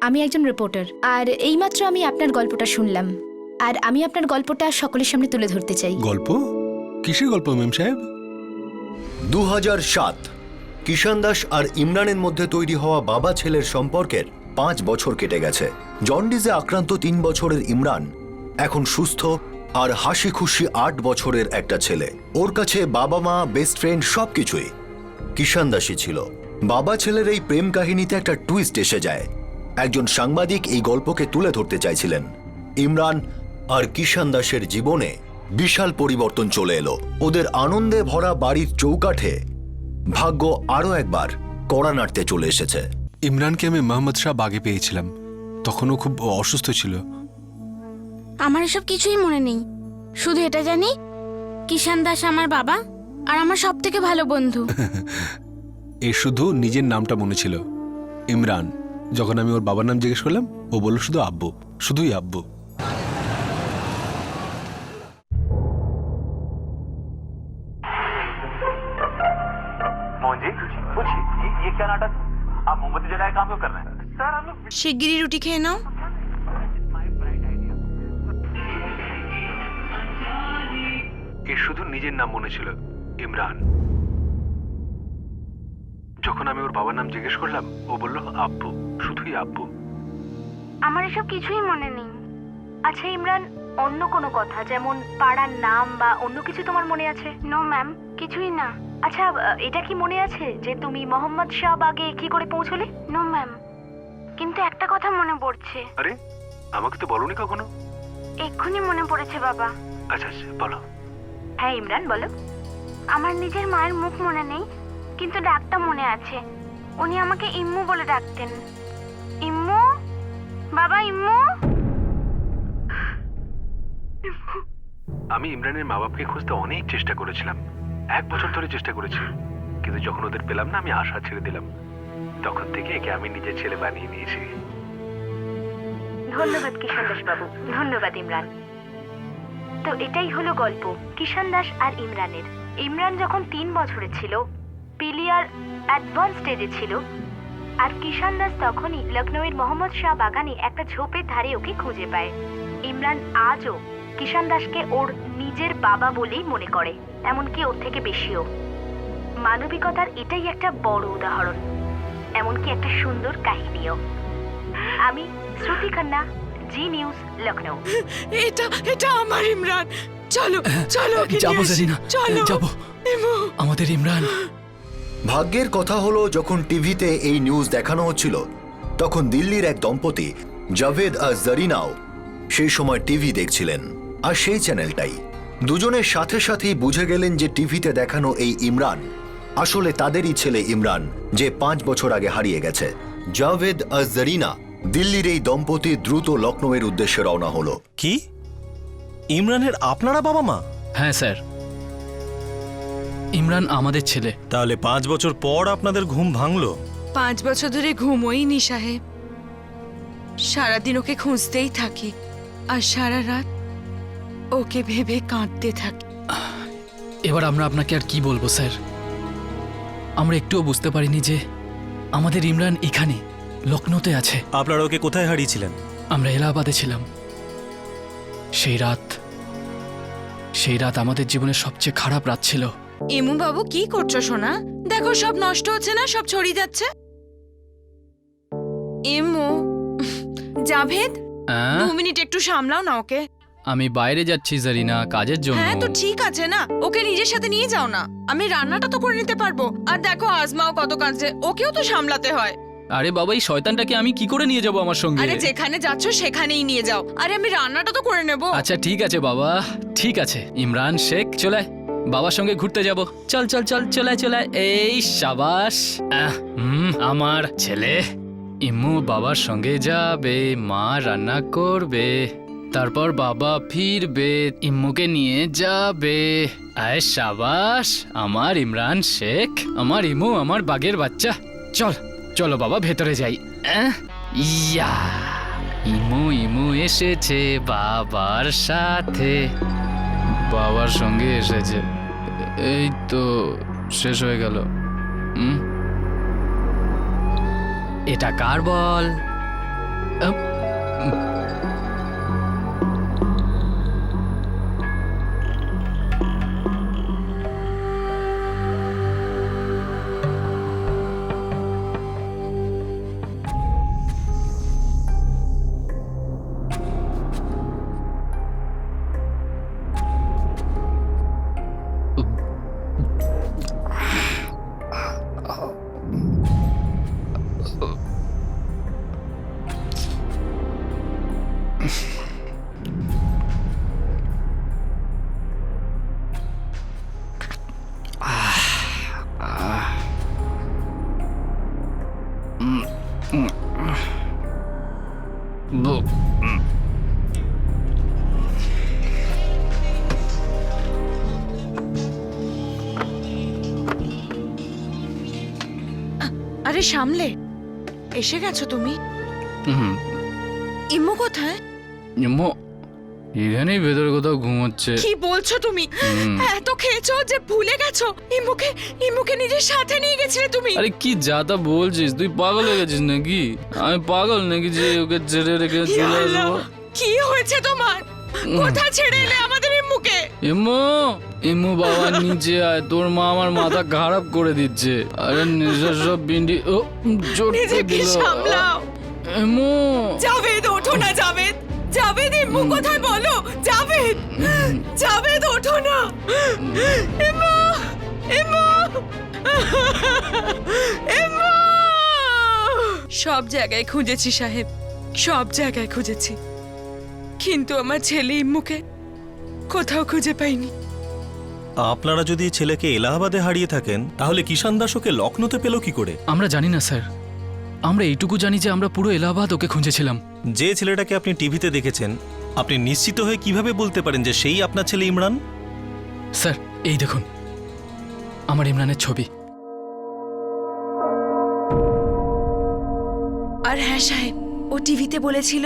আমি একজন রিপোর্টার। আর এইমাত্র আমি আপনার গল্পটা শুনলাম, আর আমি আপনার গল্পটা সকলের সামনে তুলে ধরতে চাই। গল্প? কিসের গল্প মেম সাহেব? 2007 কিষান দাস আর ইমরানের মধ্যে তৈরি হওয়া বাবা ছেলের সম্পর্কের 5 বছর কেটে গেছে। জন্ডিসে আক্রান্ত 3 বছরের ইমরান এখন সুস্থ আর হাসি খুশি 8 বছরের একটা ছেলে। ওর কাছে বাবা মা, বেস্ট ফ্রেন্ড সবকিছুই কিষান দাসই ছিল। বাবা ছেলের এই প্রেম কাহিনীতে একটা টুইস্ট এসে যায়। একজন সাংবাদিক এই গল্পকে তুলে ধরতে চাইছিলেন। ইমরান আর কিষান দাসের জীবনে বিশাল পরিবর্তন চলে এলো। ওদের আনন্দে ভরা বাড়ির চৌকাঠে ভাগ্য আরো একবার কড়া নাড়তে চলে এসেছে। ইমরানকে আমি মোহাম্মদ শাহ বাগে পেয়েছিলাম, তখনও খুব অসুস্থ ছিল। আমার এসব কিছুই মনে নেই, শুধু এটা জানি কিষান দাস আমার বাবা আর আমার সব থেকে ভালো বন্ধু। এ শুধু নিজের নামটা মনে ছিল, ইমরান। যখন আমি ওর বাবার নাম জিজ্ঞেস করলাম, ও বলল শুধু আব্বু, শুধুই আব্বু। क्या नाटक? आप मोमबत्ती जलाए काम क्यों कर रहे हैं? सर हम लोग শিগগিরই রুটি খেয়ে নাও। এর শুধু নিজের নাম মনে ছিল, ইমরান। যখন আমি ওর বাবার নাম জিজ্ঞেস করলাম, ও বলল আব্বু, শুধুই আব্বু। আমার এসব কিছুই মনে নেই। আচ্ছা ইমরান, অন্য কোনো কথা যেমন পাড়ার নাম বা অন্য কিছু তোমার মনে আছে? নো ম্যাম, কিছুই না। আচ্ছা এটা কি মনে আছে যে তুমি মোহাম্মদ শাহ বাগে কি করে পৌঁছলে? নো ম্যাম, কিন্তু একটা কথা মনে পড়ছে। আরে আমাকে তো বলনি কখনো। এক্ষুনি মনে পড়েছে বাবা। আচ্ছা আচ্ছা বলো। হ্যাঁ ইমরান বলো। আমার নিজের মায়ের মুখ মনে নেই, কিন্তু ডাকটা মনে আছে। উনি আমাকে ইম্মু বলে ডাকতেন। ইম্মু, বাবা ইম্মু। আমি ইমরানের মা বাবাকে খুঁজতে অনেক চেষ্টা করেছিলাম, 1 বছর ধরে চেষ্টা করেছি, কিন্তু যখন ওদের পেলাম না আমি আশা ছেড়ে দিলাম। তখন থেকে একে আমি নিজের ছেলে বানিয়ে নিয়েছি। ধন্যবাদ কিষান দাস বাবু, ধন্যবাদ ইমরান। তো এটাই হলো গল্প কিষান দাস আর ইমরানের। ইমরান যখন 3 বছরের ছিল, পিলিয়ার অ্যাডভান্স স্টেজে ছিল, আর কিষান দাস তখনই লখনৌয়ের মোহাম্মদ শাহ বাগানে একটা ঝোপের ধারে ওকে খুঁজে পায়। ইমরান আজও কিষান দাসকে ওর নিজের বাবা বলেই মনে করে, এমনকি ওর থেকে বেশিও। মানবিকতার এটাই একটা বড় উদাহরণ, এমনকি একটা সুন্দর কাহিনীও। আমি শ্রুতি খান্না, জি নিউজ, লখনৌ। এটা আমার ইমরান। চলো চলো যাবো জেরিনা, যাবো। আমাদের ইমরান। ভাগ্যের কথা হলো, যখন টিভিতে এই নিউজ দেখানো হচ্ছিল তখন দিল্লির এক দম্পতি জাভেদ আর জরিনাও সেই সময় টিভি দেখছিলেন, আর সেই চ্যানেলটাই। দুজনের সাথে সাথেই বুঝে গেলেন যে টিভিতে দেখানো এই ইমরান আসলে তাদেরই ছেলে ইমরান, যে 5 বছর আগে হারিয়ে গেছে। জাভেদ আর জরিনা দিল্লির এই দম্পতি দ্রুত লখনৌয়ের উদ্দেশ্যে রওনা হলো। কি ইমরানের আপনারা বাবা মা? হ্যাঁ স্যার, ইমরান আমাদের ছেলে। তাহলে 5 বছর পর আপনাদের ঘুম ভাঙলো? 5 বছর ধরে ঘুমোইনি সাহেব। সারাদিন ওকে খুঁজতেই থাকি, আর সারা রাত ওকে ভেবে কাঁদতে থাকি। এবার আমরা আপনাকে আর কি বলবো স্যার, আমরা একটুও বুঝতে পারিনি যে আমাদের ইমরান এখানে লখনৌতে আছে। আপনারা ওকে কোথায় হারিয়েছিলেন? আমরা এলাহাবাদে ছিলাম। সেই রাত আমাদের জীবনের সবচেয়ে খারাপ রাত ছিল। ইমু বাবু কি করছো সোনা? দেখো সব নষ্ট হচ্ছে না, সব ছড়িয়ে যাচ্ছে। ইমু, জাভেদ 2 মিনিট একটু সামলাও না ওকে। আমি বাইরে যাচ্ছি জারিনা, কাজের জন্য। হ্যাঁ তো ঠিক আছে না, ওকে নিজের সাথে নিয়ে যাও না। আমি রান্নাটা তো করে নিতে পারবো। আর দেখো আজমাও কত কাজে, ওকেও তো সামলাতে হয়। আরে বাবা, এই শয়তানটাকে আমি কি করে নিয়ে যাব আমার সঙ্গে? আরে যেখানে যাচ্ছ সেখানেই নিয়ে যাও। আরে আমি রান্নাটা তো করে নেব। আচ্ছা ঠিক আছে বাবা, ঠিক আছে। ইমরান শেখ চলে বাবার সঙ্গে ঘুরতে যাব। চল চল চল চলে চলে। এই শাবাশ, আমার ছেলে। ইম্মু বাবার সঙ্গে যাবে, মা রান্না করবে, তারপর বাবা ফিরবে, ইম্মুকে নিয়ে যাবে। আয় শাবাশ, আমার ইমরান শেখ, আমার ইমু, আমার বাঘের বাচ্চা। চল চলো বাবা, ভেতরে যাই। ইয়া, ইমু এসেছে বাবার সাথে, বাবার সঙ্গে এসেছে। এই তো শেষ হয়ে গেল। এটা কার বল? আরে সামলে, এসে গেছো তুমি? ইম্মু কোথায়? এখানেই ভেতরে কোথাও ঘুমোচ্ছে। কি বলছো তুমি? এত খেয়েছো যে ভুলে গেছো? ইমুকে নিজের সাথে নিয়ে গেছিলে তুমি? আরে কি যা তা বলছিস, তুই পাগল হয়ে গেছিস নাকি? আমি পাগল নাকি যে ওকে ছেড়ে রেখে চলে আসবো? কি হয়েছে তোমার? কোথায় ছেড়ে এলে আমাদের ইমুকে? ইমু বাবা নিচে আয়, তোর মা আমার মাথা খারাপ করে দিচ্ছে। আরে নিজের সব বিন্ডি ও জোরে দিল। সামলাও ইমু। জাভেদ, ওঠো না জাভেদ। জাভেদ, ইমু কোথায় বলো? জাভেদ ওঠো না। ইমু সব জায়গায় খুঁজেছি সাহেব, সব জায়গায় খুঁজেছি, কিন্তু আমার ছেলে ইম্মুকে কোথাও খুঁজে পাইনি। আপনারা যদি ছেলেকে এলাহাবাদে হারিয়ে থাকেন তাহলে কিষান দাস ওকে লখনৌতে পেল কি করে? আমরা জানি না স্যার, আমরা এইটুকু জানি যে আমরা পুরো এলাহাবাদ ওকে খুঁজেছিলাম। যে ছেলেটাকে আপনি টিভিতে দেখেছেন, আপনি নিশ্চিত হয়ে কিভাবে বলতে পারেন যে সেই আপনার ছেলে ইমরান? স্যার এই দেখুন আমার ইমরানের ছবি। আর হ্যাঁ সাহেব, ও টিভিতে বলেছিল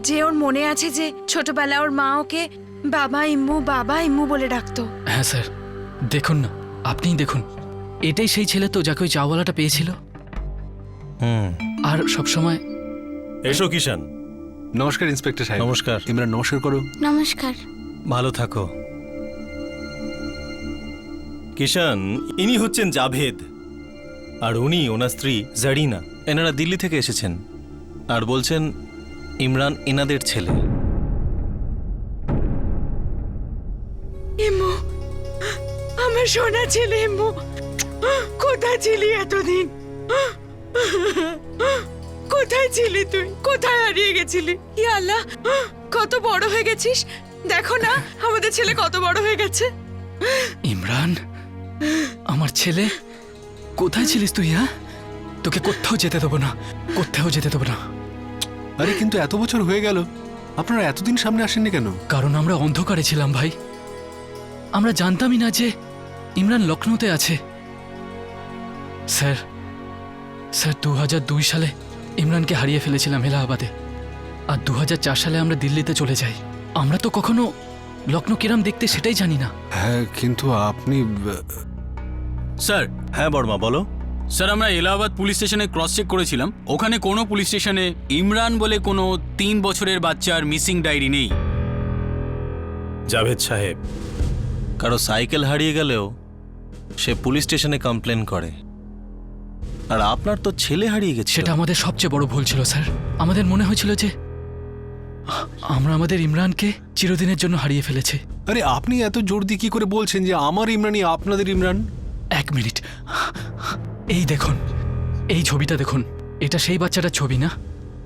যে ওর মনে আছে যে ছোটবেলা ওর মা ওকে বাবা ইম্মু বলে ডাকতো। হ্যাঁ স্যার, দেখুন না, আপনিই দেখুন, এটাই সেই ছেলে তো যাকে ওই চাওয়ালাটা পেয়েছিল। আর সব সময়। এসো কিষান। নমস্কার ইন্সপেক্টর সাহেব। নমস্কার। ইমরান নমস্কার করো। নমস্কার। ভালো থাকো। কিষান, ইনি হচ্ছেন জাভেদ, আর উনি ওনার স্ত্রী জারিনা। এনারা দিল্লি থেকে এসেছেন আর বলছেন ইমরান এনাদের ছেলে। ইম্মু, আমার সোনা ছেলে ইম্মু, কোথায় ছিলি এতদিন? কোথায় ছিলি তুই? কোথায় হারিয়ে গেছিলি? ইয়া আল্লাহ, কত বড় হয়ে গেছিস, দেখো না আমাদের ছেলে কত বড় হয়ে গেছে। ইমরান আমার ছেলে, কোথায় ছিলিস তুই? হ্যাঁ, তোকে কোথাও যেতে দেবো না, কোথাও যেতে দেবো না। আরে কিন্তু এত বছর হয়ে গেল, আপনারা এতদিন সামনে আসেননি কেন? কারণ আমরা অন্ধকারে ছিলাম ভাই, আমরা জানতামই না যে ইমরান লখনৌতে আছে। স্যার 2002 সালে ইমরানকে হারিয়ে ফেলেছিলাম এলাহাবাদে, আর 2004 সালে আমরা দিল্লিতে চলে যাই। আমরা তো কখনো লখনৌ কিরাম দেখতে সেটাই জানি না। হ্যাঁ কিন্তু আপনি। স্যার। হ্যাঁ বর্মা বলো। স্যার, আমরা এলাহাবাদ পুলিশ স্টেশনে ক্রস চেক করেছিলাম, ওখানে কোনো পুলিশ স্টেশনে ইমরান বলে কোনো 3 বছরের বাচ্চার মিসিং ডায়েরি নেই। জাভেদ সাহেব, কারো সাইকেল হারিয়ে গেলেও সে পুলিশ স্টেশনে কমপ্লেন করে, আর আপনার তো ছেলে হারিয়ে গেছে। সেটা আমাদের সবচেয়ে বড় ভুল ছিল স্যার। আমাদের মনে হয়েছিল যে আমরা আমাদের ইমরানকে চিরদিনের জন্য হারিয়ে ফেলেছি। আরে আপনি এত জোর দিয়ে কি করে বলছেন যে আমার ইমরানই আপনাদের ইমরান? এক মিনিট, এই দেখুন, এই ছবিটা দেখুন, এটা সেই বাচ্চাটার ছবি না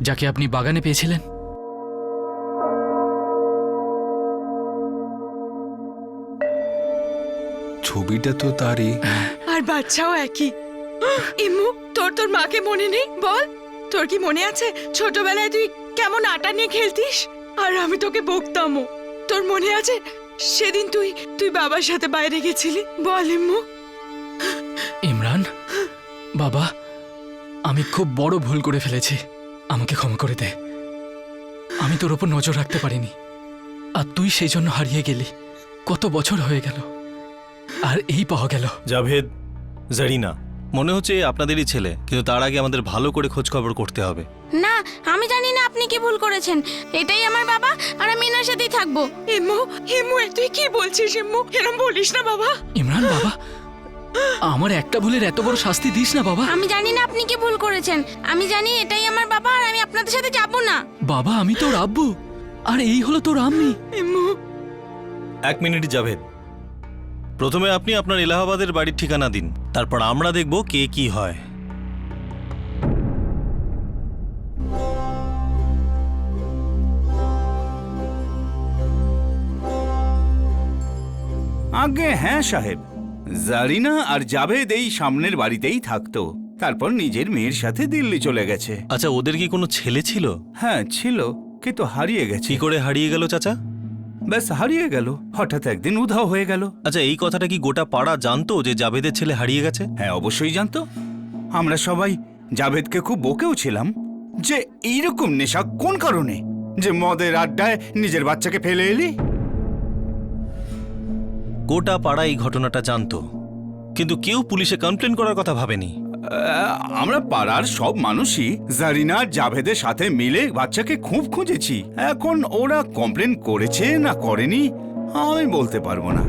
যাকে আপনি বাগানে পেয়েছিলেন? ছবিটা তো তারই। আর বাচ্চাও একই। ইম্মু, তোর মাকে মনে নেই? বল, তোর কি মনে আছে ছোটবেলায় তুই কেমন আটা নিয়ে খেলতিস আর আমি তোকে বকতামও? তোর মনে আছে সেদিন তুই বাবার সাথে বাইরে গেছিলি? বল ইম্মু। ইমরান বাবা, আমি খুব বড় ভুল করে ফেলেছি, আমাকে ক্ষমা করে দে। আমি তোর ওপর নজর রাখতে পারিনি, আর তুই সেই জন্য হারিয়ে গেলি। কত বছর হয়ে গেল, আর এই পাওয়া গেল। জাভেদ, জারিনা, মনে হচ্ছে আপনাদেরই ছেলে, কিন্তু তার আগে আমাদের ভালো করে খোঁজ খবর করতে হবে। না, আমি জানি না আপনি কি ভুল করেছেন। এটাই আমার বাবা, আর আমি এনার সাথেই থাকবো। ইম্মু, তুই কি বলছিস ইম্মু? এরকম বলিস না বাবা। ইমরান বাবা, আমার একটা ভুলের এত বড় শাস্তি দিস না বাবা। আমি জানি না আপনি কি ভুল করেছেন, আমি জানি এটাই আমার বাবা, আর আমি আপনাদের সাথে যাব না। বাবা, আমি তোর আব্বু, আর এই হলো তোর আম্মি। ইম্মু। 1 মিনিট জাভেদ, প্রথমে আপনি আপনার এলাহাবাদের বাড়ির ঠিকানা দিন, তারপর আমরা দেখব কে কি হয়। আগে হ্যাঁ সাহেব, জারিনা আর জাভেদ এই সামনের বাড়িতেই থাকতো, তারপর নিজের মেয়ের সাথে দিল্লি চলে গেছে। আচ্ছা, ওদের কি কোনো ছেলে ছিল? হ্যাঁ ছিল, কিন্তু হারিয়ে গেছে। কি করে হারিয়ে গেল চাচা? ব্যাস হারিয়ে গেল, হঠাৎ একদিন উধাও হয়ে গেল। আচ্ছা, এই কথাটা কি গোটা পাড়া জানতো যে জাভেদের ছেলে হারিয়ে গেছে? হ্যাঁ অবশ্যই জানতো। আমরা সবাই জাভেদকে খুব বকেও ছিলাম যে এইরকম নেশা কোন কারণে। যে মদের আড্ডায় নিজের বাচ্চাকে ফেলে এলি? গোটা পাড়া এই ঘটনাটা জানতো, কিন্তু কেউ পুলিশে কমপ্লেন করার কথা ভাবেনি। আমরা পাড়ার সব মানুষই জারিনা আর জাভেদের সাথে মিলে বাচ্চাকে খুব খুঁজেছি। এখন ওরা কমপ্লেন করেছে না করেনি আমি বলতে পারবো না।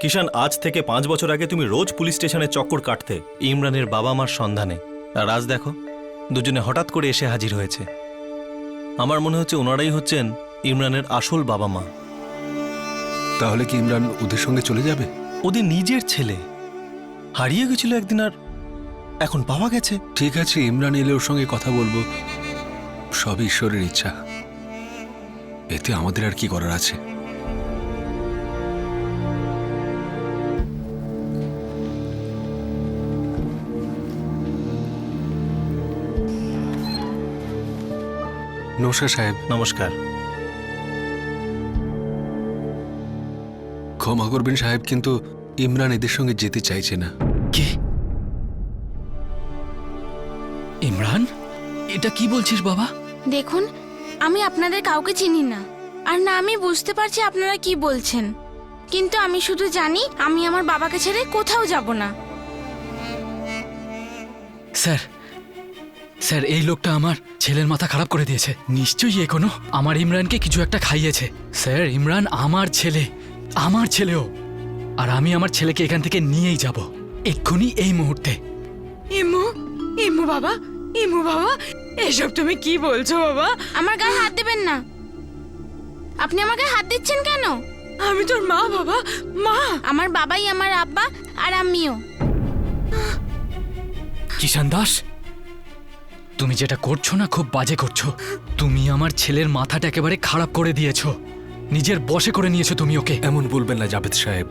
কিষান, আজ থেকে 5 বছর আগে তুমি রোজ পুলিশ স্টেশনে চক্কর কাটতে ইমরানের বাবা মার সন্ধানে, আর আজ দেখো দুজনে হঠাৎ করে এসে হাজির হয়েছে। আমার মনে হচ্ছে ওনারাই হচ্ছেন ইমরানের আসল বাবা মা। তাহলে কি ইমরান ওদের সঙ্গে চলে যাবে? ওদের নিজের ছেলে হারিয়ে গেছিল একদিন, আর এখন পাওয়া গেছে। ঠিক আছে, ইমরান এলে ওর সঙ্গে কথা বলবো। সব ঈশ্বরের ইচ্ছা, এতে আমাদের আর কি করার আছে? নমস্কার সাহেব। নমস্কার। ক্ষমা করবেন সাহেব, কিন্তু ইমরান এদের সঙ্গে যেতে চাইছে না। কি? ইমরান, এটা কি বলছিস বাবা? দেখুন, আমি আপনাদের কাউকে চিনি না, আর না আমি বুঝতে পারছি আপনারা কি বলছেন, কিন্তু আমি শুধু জানি আমি আমার বাবাকে ছেড়ে কোথাও যাব না। স্যার, স্যার, এই লোকটা আমার ছেলের মাথা খারাপ করে দিয়েছে। নিশ্চয়ই এখনো আমার ইমরানকে কিছু একটা খাইয়েছে। স্যার, ইমরান আমার ছেলে, আমার ছেলেও, আর আমি আমার ছেলেকে এখান থেকে নিয়েই যাব এক্ষুনি, এই মুহূর্তে। ইমু, ইমু বাবা, ইমু বাবা, এসব তুমি কি বলছো বাবা? আমার গায়ে হাত দেবেন না। আপনি আমার গায়ে হাত দিচ্ছেন কেন? আমি তোর মা বাবা, মা। আমার বাবাই আমার আব্বা, আর আমিও। কিষান দাস, তুমি যেটা করছো না খুব বাজে করছো। তুমি আমার ছেলের মাথাটা একেবারে খারাপ করে দিয়েছো, নিজের বশে করে নিয়েছো তুমি ওকে। এমন বলবেন না জাভেদ সাহেব,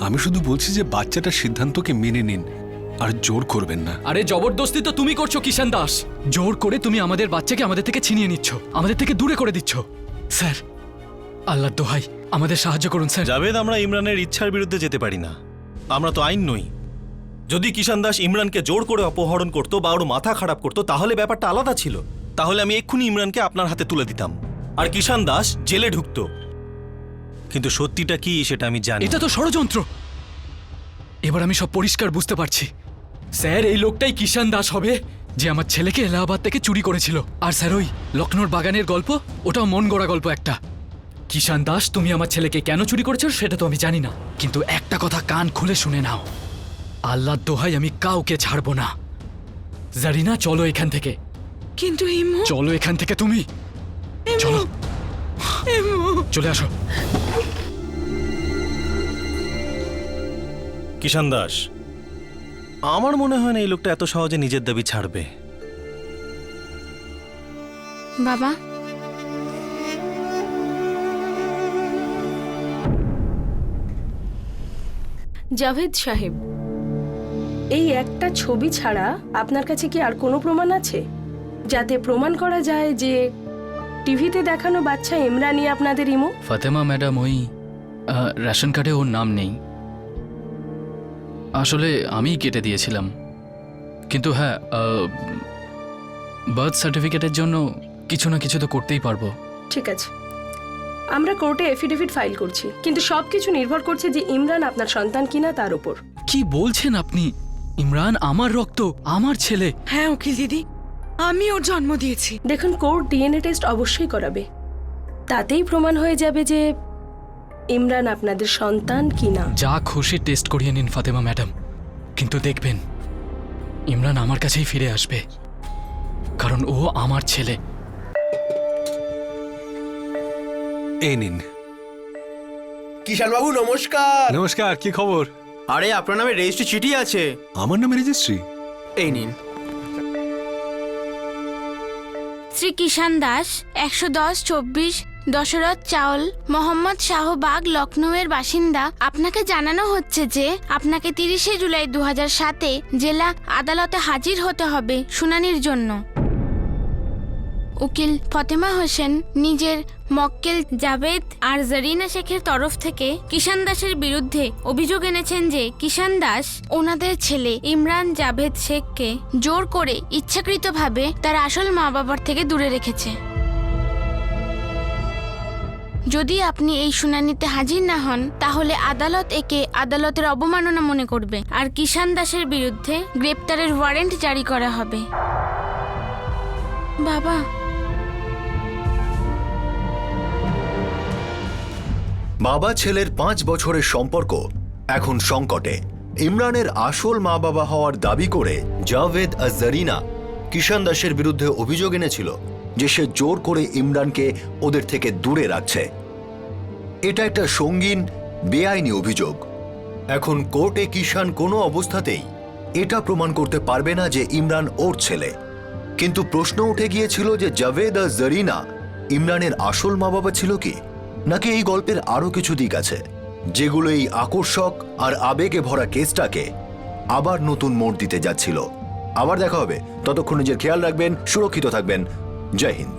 আমি শুধু বলছি যে বাচ্চাটার সিদ্ধান্তকে মেনে নিন আর জোর করবেন না। আরে জবরদস্তি তো তুমি করছো কিষান দাস। জোর করে তুমি আমাদের বাচ্চাকে আমাদের থেকে ছিনিয়ে নিচ্ছ, আমাদের থেকে দূরে করে দিচ্ছ। স্যার, আল্লাহর দোহাই আমাদের সাহায্য করুন স্যার। জাভেদ, আমরা ইমরানের ইচ্ছার বিরুদ্ধে যেতে পারি না, আমরা তো আইন নই। যদি কিষান দাস ইমরানকে জোর করে অপহরণ করতো বা ওর মাথা খারাপ করতো তাহলে ব্যাপারটা আলাদা ছিল, তাহলে আমি এক্ষুনি ইমরানকে আপনার হাতে তুলে দিতাম আর কিষান দাস জেলে ঢুকতো। কিন্তু সত্যিটা কি সেটা আমি জানি। এটা তো ষড়যন্ত্র। এবার আমি সব পরিষ্কার বুঝতে পারছি। স্যার, এই লোকটাই কিষান দাস হবে যে আমার ছেলেকে এলাহাবাদ থেকে চুরি করেছিল। আর স্যার, ওই লখনৌর বাগানের গল্প, ওটাও মন গড়া গল্প একটা। কিষান দাস, তুমি আমার ছেলেকে কেন চুরি করেছো সেটা তো আমি জানি না, কিন্তু একটা কথা কান খুলে শুনে নাও, আল্লাহর দোহাই আমি কাউকে ছাড়বো না। জারিনা, চলো এখান থেকে। কিন্তু ইমু, চলো এখান থেকে তুমি, চলো, চলে আসো। কিষান দাস, আমার মনে হয় না এই লোকটা এত সহজে নিজের দাবি ছাড়বে। বাবা, জাভেদ সাহেব, এই একটা ছবি ছাড়া আপনার কাছে কি আর কোনো প্রমাণ আছে যাতে প্রমাণ করা যায় যে টিভিতে দেখানো বাচ্চা ইমরানই আপনাদের ইমু? ফাতেমা ম্যাডাম, ওই রেশন কার্ডে ওর নাম নেই। আসলে আমিই কেটে দিয়েছিলাম, কিন্তু হ্যাঁ, বার্থ সার্টিফিকেটের জন্য কিছু না কিছু তো করতেই পারবো। ঠিক আছে, আমরা কোর্টে এফিডেভিট ফাইল করছি, কিন্তু সবকিছু নির্ভর করছে যে ইমরান আপনার সন্তান কিনা তার উপর। কি বলছেন আপনি? ইমরান আমার রক্ত, আমার ছেলে। হ্যাঁ উকিল দিদি, আমি ওর জন্ম দিয়েছি। দেখুন, কোর্ট ডিএনএ টেস্ট অবশ্যই করাবে, তাতেই প্রমাণ হয়ে যাবে যে ইমরান আপনাদের সন্তান কিনা। যা খুশি টেস্ট করিয়ে নিন ফাতেমা ম্যাডাম, কিন্তু দেখবেন ইমরান আমার কাছেই ফিরে আসবে, কারণ ও আমার ছেলে। এই নিন। কিষান বাবু নমস্কার। নমস্কার, কি খবর? আরে আপনার নামে রেজিস্ট্রি চিঠি আছে। আমার নামে রেজিস্ট্রি? এই নিন। শ্রী কিষান দাস, 110-24 দশরথ চাওল, মোহাম্মদ শাহবাগ, লখনৌয়ের বাসিন্দা। আপনাকে জানানো হচ্ছে যে আপনাকে 30শে জুলাই 2007-এ জেলা আদালতে হাজির হতে হবে শুনানির জন্য। উকিল ফতেমা হোসেন নিজের মক্কেল জাভেদ আর জারিনা শেখের তরফ থেকে কিষান দাসের বিরুদ্ধে অভিযোগ এনেছেন যে কিষান দাস ওনাদের ছেলে ইমরান জাভেদ শেখকে জোর করে ইচ্ছাকৃতভাবে তার আসল মা বাবার থেকে দূরে রেখেছে। যদি আপনি এই শুনানিতে হাজির না হন তাহলে আদালত একে আদালতের অবমাননা মনে করবে আর কিষান দাসের বিরুদ্ধে গ্রেপ্তারের ওয়ারেন্ট জারি করা হবে। বাবা, বাবা ছেলের 5 বছরের সম্পর্ক এখন সংকটে। ইমরানের আসল মা বাবা হওয়ার দাবি করে জাভেদ আর জারিনা কিষান দাসের বিরুদ্ধে অভিযোগ এনেছিল যে সে জোর করে ইমরানকে ওদের থেকে দূরে রাখছে। এটা একটা সঙ্গীন বেআইনি অভিযোগ। এখন কোর্টে কিষান কোনো অবস্থাতেই এটা প্রমাণ করতে পারবে না যে ইমরান ওর ছেলে। কিন্তু প্রশ্ন উঠে গিয়েছিল যে জাভেদ আর জারিনা ইমরানের আসল মা বাবা ছিল কি, নাকি এই গল্পের আরো কিছু দিক আছে যেগুলো এই আকর্ষক আর আবেগে ভরা কেসটাকে আবার নতুন মোড় দিতে যাচ্ছিল। আবার দেখা হবে, ততক্ষণ নিজের খেয়াল রাখবেন, সুরক্ষিত থাকবেন। জয় হিন্দ।